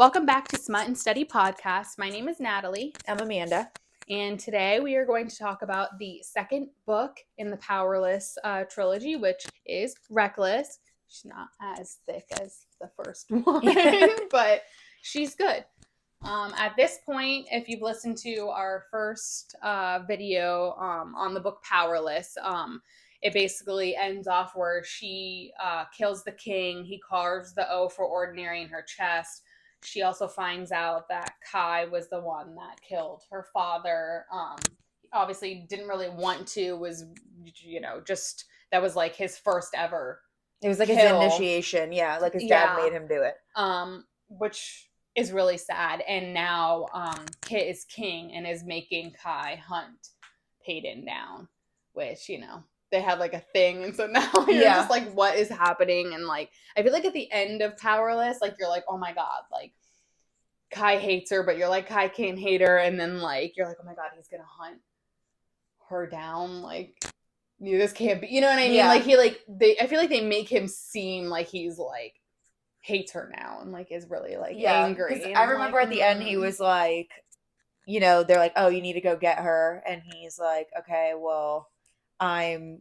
Welcome back to Smut and Study Podcast. My name is Natalie. I'm Amanda. And today we are going to talk about the second book in the Powerless trilogy, which is Reckless. She's not as thick as the first one, but she's good. At this point, if you've listened to our first video on the book Powerless, it basically ends off where she kills the king. He carves the O for ordinary in her chest. She also finds out that Kai was the one that killed her father. Obviously didn't really want to, was, just, that was like his first ever It was like kill. His initiation. Yeah, like his dad made him do it. Which is really sad. And now Kit is king and is making Kai hunt Peyton down, which, they had like a thing, and so now you're just like, what is happening? And like, I feel like at the end of Powerless, like, you're like, oh my god, like Kai hates her, but you're like, Kai can't hate her, and then like you're like, oh my god, he's gonna hunt her down, like, this can't be, you know what I mean? Like, I feel like they make him seem like he's like hates her now and like is really like angry. I remember at the end he was like, they're like, oh, you need to go get her, and he's like, okay, well, I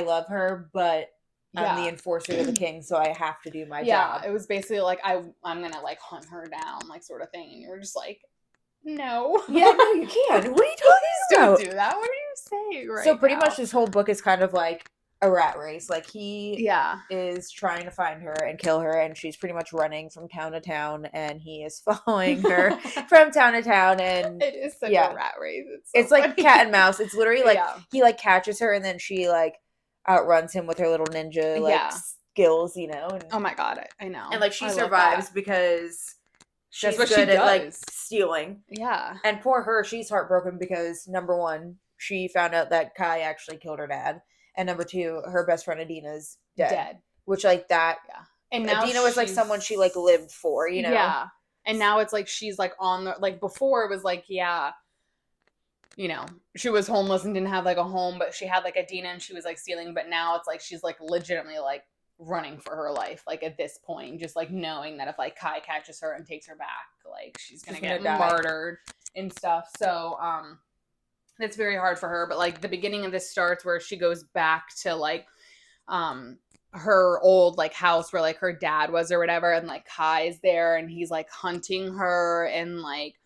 love her, but I'm the enforcer of the king, so I have to do my job. It was basically like, I'm gonna like hunt her down, like, sort of thing, and you were just like, no. Yeah, no, you can't. What are you talking about? Don't do that. What are you saying right So pretty now? much this whole book is kind of like a rat race. Like, he is trying to find her and kill her, and she's pretty much running from town to town, and he is following her from town to town. And it is such a rat race. It's like cat and mouse. It's literally like he like catches her, and then she like outruns him with her little ninja skills, And, oh my god, I know. And like she survives because she's good at like stealing. Yeah. And poor her, she's heartbroken because number one, she found out that Kai actually killed her dad. And number two, her best friend Adina's dead. Which, like, that... Yeah. And now Adina was, like, someone she, like, lived for, Yeah. And now it's, like, she's, like, on the... Like, before it was, like, she was homeless and didn't have, like, a home, but she had, like, Adina and she was, like, stealing. But now it's, like, she's, like, legitimately, like, running for her life, like, at this point. Just, like, knowing that if, like, Kai catches her and takes her back, like, she's gonna get murdered and stuff. So, that's very hard for her, but like the beginning of this starts where she goes back to like her old like house where like her dad was or whatever, and like Kai's there and he's like hunting her, and like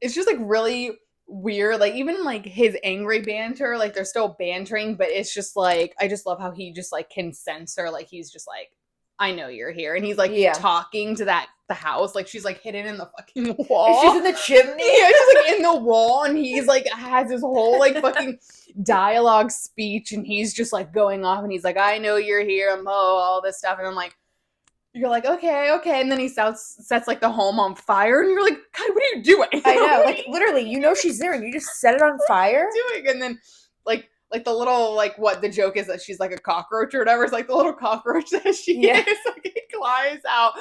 it's just like really weird. Like even like his angry banter, like they're still bantering, but it's just like I just love how he just like can sense her. Like he's just like, I know you're here, and he's like talking to the house, like she's like hidden in the fucking wall. She's in the chimney. Yeah, she's like in the wall, and he's like has his whole like fucking dialogue speech, and he's just like going off, and he's like, I know you're here, and all this stuff, and I'm like, you're like, okay, and then he sets like the home on fire, and you're like, God, what are you doing? I know, like literally, she's there, and you just set it on fire. What are you doing? And then like the little, like, what the joke is that she's like a cockroach or whatever. It's like the little cockroach that she is. Like, he flies out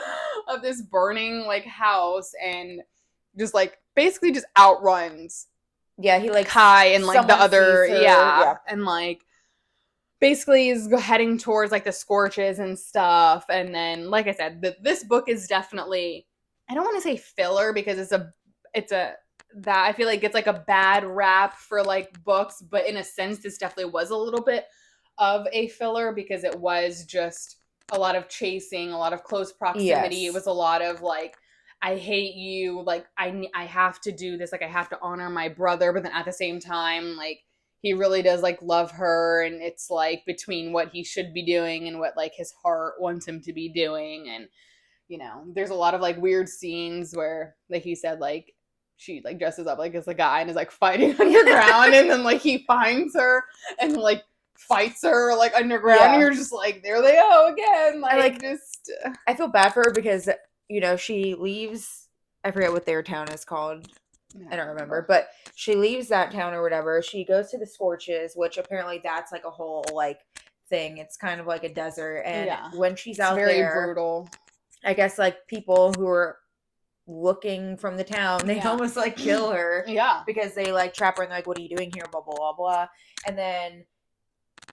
of this burning, like, house and just, like, basically just outruns. Yeah, he, like, Kai and, like, the other, and, like, basically is heading towards, like, the scorches and stuff. And then, like I said, this book is definitely, I don't want to say filler because it's a that I feel like it's like a bad rap for like books, but in a sense this definitely was a little bit of a filler because it was just a lot of chasing, a lot of close proximity. It was a lot of like, I hate you, like I have to do this, like I have to honor my brother, but then at the same time like he really does like love her, and it's like between what he should be doing and what like his heart wants him to be doing. And there's a lot of like weird scenes where, like he said, like she like dresses up like as a guy and is like fighting underground, and then like he finds her and like fights her like underground, and you're just like, there they go again. Like just I feel bad for her because she leaves, I forget what their town is called. I don't remember, but she leaves that town or whatever. She goes to the Scorches, which apparently that's like a whole like thing. It's kind of like a desert, and when she's out very there, brutal. I guess like people who are looking from the town, they almost like kill her, because they like trap her and they're like, what are you doing here, blah blah blah blah. And then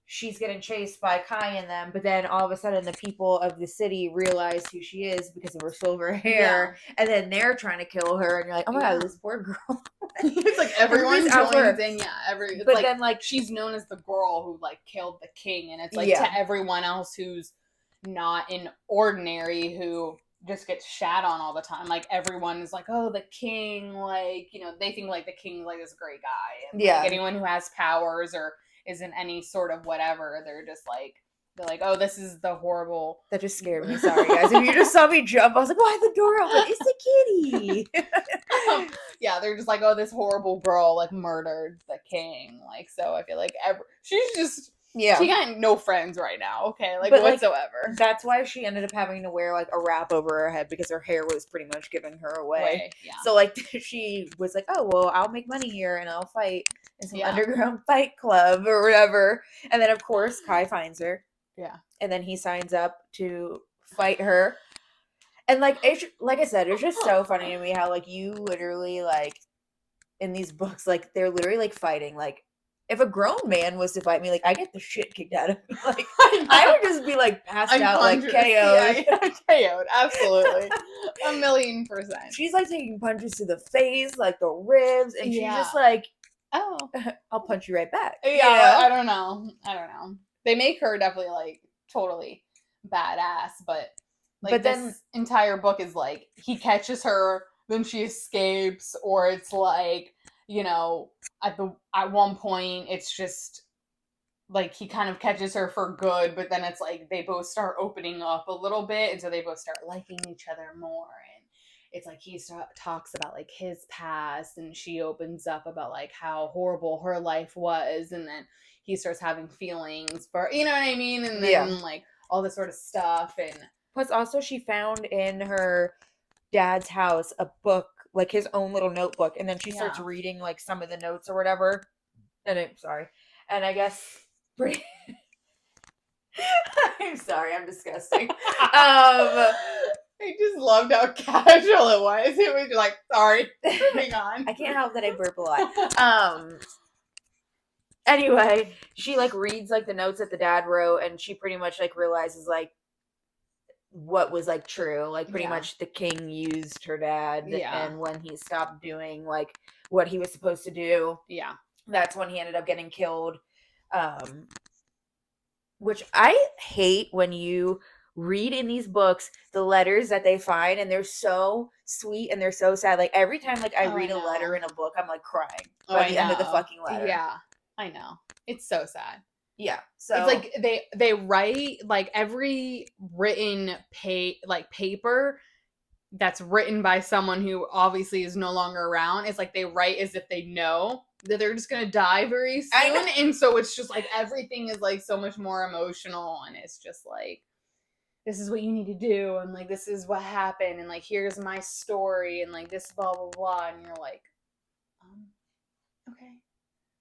she's getting chased by Kai and them, but then all of a sudden the people of the city realize who she is because of her silver hair, and then they're trying to kill her, and you're like, oh my god, this poor girl. It's like everyone joins in, it's but like, then like she's known as the girl who like killed the king, and it's like to everyone else who's not an ordinary who just gets shat on all the time, like everyone is like, oh, the king, like, you know, they think like the king's like this great guy, and like anyone who has powers or is in any sort of whatever, they're like, oh, this is the horrible. That just scared me. Sorry, guys. If you just saw me jump, I was like, why the door open? It's the kitty. Yeah, they're just like, oh, this horrible girl like murdered the king. Like, so I feel like she's just. Yeah. She got no friends right now, okay? Like, but, whatsoever. Like, that's why she ended up having to wear, like, a wrap over her head because her hair was pretty much giving her away. Yeah. So, like, she was like, oh, well, I'll make money here and I'll fight in some underground fight club or whatever. And then, of course, Kai finds her. Yeah. And then he signs up to fight her. And, like, like I said, it's just so funny to me how, like, you literally, like, in these books, like, they're literally, like, fighting, like, if a grown man was to fight me, like, I get the shit kicked out of me. Like, I would just be, like, passed out, like, KO'd. Yeah, KO'd, absolutely. 1,000,000%. She's, like, taking punches to the face, like, the ribs, and she's just like, oh, I'll punch you right back. Yeah, you know? I don't know. They make her definitely, like, totally badass, but, like, but then, this entire book is, like, he catches her, then she escapes, or it's, like, you know, at one point it's just like he kind of catches her for good, but then it's like they both start opening up a little bit, and so they both start liking each other more, and it's like he talks about like his past, and she opens up about like how horrible her life was, and then he starts having feelings for, you know what I mean, and then like all this sort of stuff. And plus also she found in her dad's house a book, like his own little notebook, and then she starts reading like some of the notes or whatever, and I guess pretty I'm sorry, I'm disgusting. I just loved how casual it was. It was like, sorry, hang on. I can't help that I burp a lot. Anyway, she like reads like the notes that the dad wrote, and she pretty much like realizes like what was like true, like pretty much the king used her dad, and when he stopped doing like what he was supposed to do, that's when he ended up getting killed. Which I hate when you read in these books the letters that they find, and they're so sweet and they're so sad. Like every time like I read a letter in a book, I'm like crying by the end of the fucking letter. Yeah, I know, it's so sad. Yeah, so it's like they write like every written paper that's written by someone who obviously is no longer around. It's like they write as if they know that they're just gonna die very soon, and so it's just like everything is like so much more emotional, and it's just like, this is what you need to do, and like this is what happened, and like here's my story, and like this blah blah blah, and you're like, okay.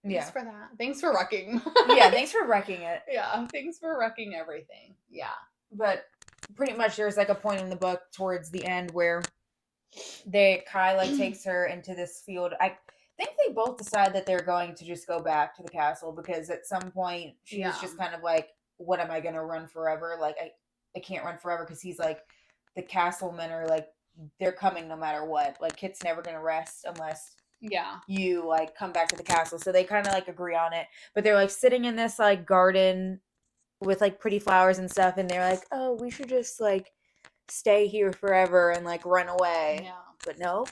Thanks for that. Thanks for wrecking. Thanks for wrecking it. Yeah, thanks for wrecking everything. Yeah. But pretty much there's like a point in the book towards the end where Kai like takes her into this field. I think they both decide that they're going to just go back to the castle, because at some point she's just kind of like, what am I going to run forever? Like I can't run forever, because he's like, the castlemen are like, they're coming no matter what. Like Kit's never going to rest unless you like come back to the castle. So they kind of like agree on it, but they're like sitting in this like garden with like pretty flowers and stuff, and they're like, oh, we should just like stay here forever and like run away. But no,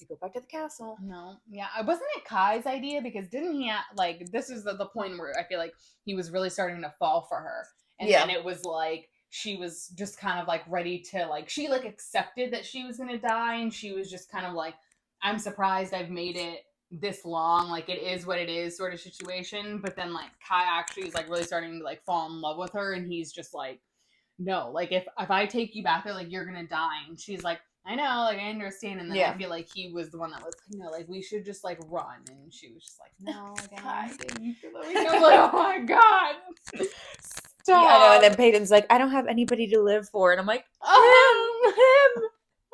you go back to the castle. No, wasn't it Kai's idea? Because didn't he like, this is the point where I feel like he was really starting to fall for her, and then it was like she was just kind of like ready to like, she like accepted that she was gonna die, and she was just kind of like, I'm surprised I've made it this long, like it is what it is sort of situation. But then like Kai actually is like really starting to like fall in love with her, and he's just like, no, like if I take you back there, like you're gonna die. And she's like, I know, like I understand. And then I feel like he was the one that was, like we should just like run, and she was just like, no, I didn't. I'm like, oh my god, stop. Yeah, I know. And then Peyton's like, I don't have anybody to live for, and I'm like, him.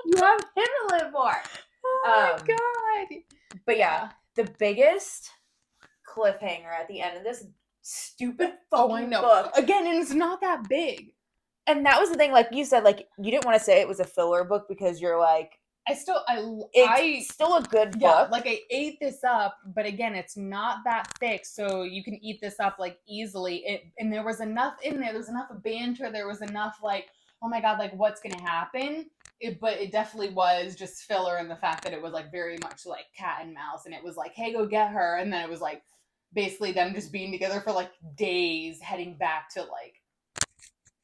You have him to live for. Oh my god. But yeah, the biggest cliffhanger at the end of this stupid fucking book. Again, and it's not that big. And that was the thing, like you said, like, you didn't want to say it was a filler book because you're like, it's still a good book. Yeah, like, I ate this up, but again, it's not that thick, so you can eat this up, like, easily. And there was enough in there. There was enough banter. There was enough, like, oh my God, like, what's going to happen? But it definitely was just filler in the fact that it was, like, very much, like, cat and mouse. And it was like, hey, go get her. And then it was, like, basically them just being together for, like, days, heading back to, like,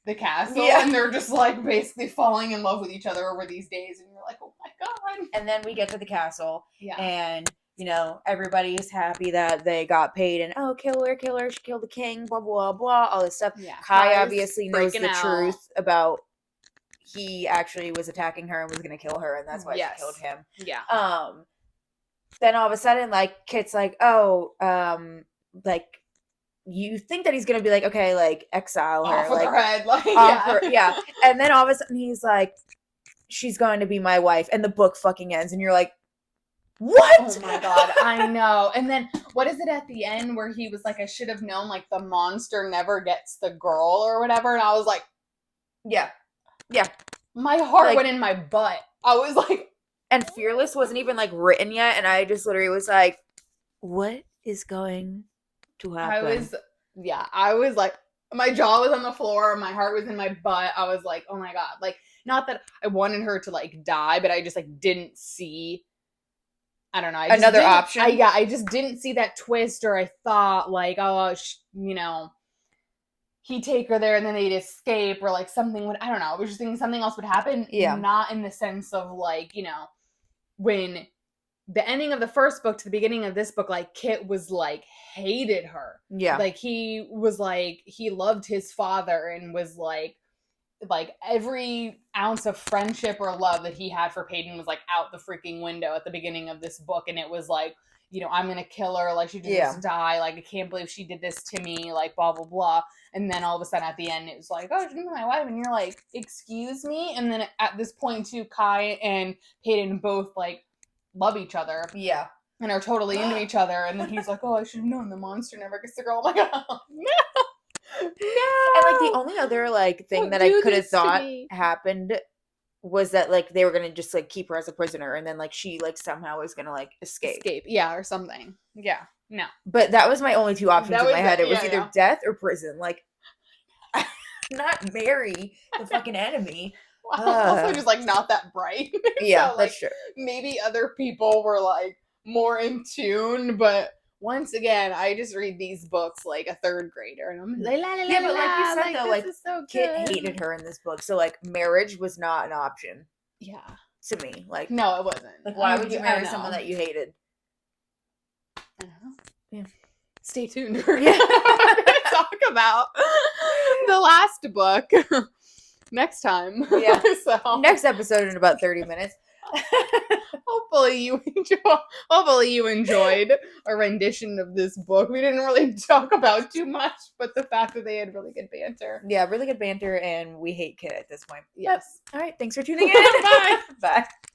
the castle, and they're just like basically falling in love with each other over these days, and you're like, oh my God. And then we get to the castle, and you know, everybody's happy that they got paid, and kill her, she killed the king, blah blah blah, all this stuff. Kai obviously knows the truth about he actually was attacking her and was gonna kill her, and that's why she killed him. Then all of a sudden, like, Kit's like, like, you think that he's gonna be like, okay, like, exile her, off like, her head, like, and then all of a sudden he's like, she's going to be my wife, and the book fucking ends, and you're like, what? Oh my God, I know. And then what is it at the end where he was like, I should have known, like, the monster never gets the girl or whatever, and I was like, yeah, my heart went in my butt. I was like, and Fearless wasn't even, like, written yet, and I just literally was like, what is going to happen? I was like, my jaw was on the floor, my heart was in my butt. I was like, oh my God. Like, not that I wanted her to, like, die, but I just, like, didn't see, I don't know. Another option? I just didn't see that twist, or I thought, like, you know, he'd take her there and then they'd escape, or, like, something would, I don't know. I was just thinking something else would happen. Yeah. Not in the sense of, like, you know, when the ending of the first book to the beginning of this book, like, Kit was, like, hated her. Yeah. Like, he was, like, he loved his father and was, like, every ounce of friendship or love that he had for Peyton was, like, out the freaking window at the beginning of this book. And it was, like, you know, I'm gonna kill her. Like, she should just die. Like, I can't believe she did this to me. Like, blah, blah, blah. And then all of a sudden at the end, it was like, oh, she's my wife. And you're like, excuse me? And then at this point, too, Kai and Peyton both, like, love each other. Yeah. And are totally into each other. And then he's like, oh, I should have known the monster never gets the girl. Oh my God. No. And, like, the only other, like, thing that I could have thought happened was that, like, they were gonna just, like, keep her as a prisoner, and then, like, she, like, somehow was gonna, like, escape. Yeah, or something. Yeah. No. But that was my only two options in my head. It was either death or prison. Like, not marry the fucking enemy. Also just, like, not that bright. Yeah, so, like, that's true. Maybe other people were, like, more in tune, but once again, I just read these books like a third grader, and I'm like, but like you said, though, like, so Kit hated her in this book, so, like, marriage was not an option. Yeah. To me. Like, no, it wasn't. Like, why would you marry someone that you hated? I don't know. Yeah. Stay tuned. We're going to talk about the last book next time. Yeah. So next episode in about 30 minutes. Hopefully you enjoyed a rendition of this book. We didn't really talk about too much, but the fact that they had really good banter. Yeah, really good banter, and we hate Kit at this point. Yes. All right, thanks for tuning in. Bye. Bye.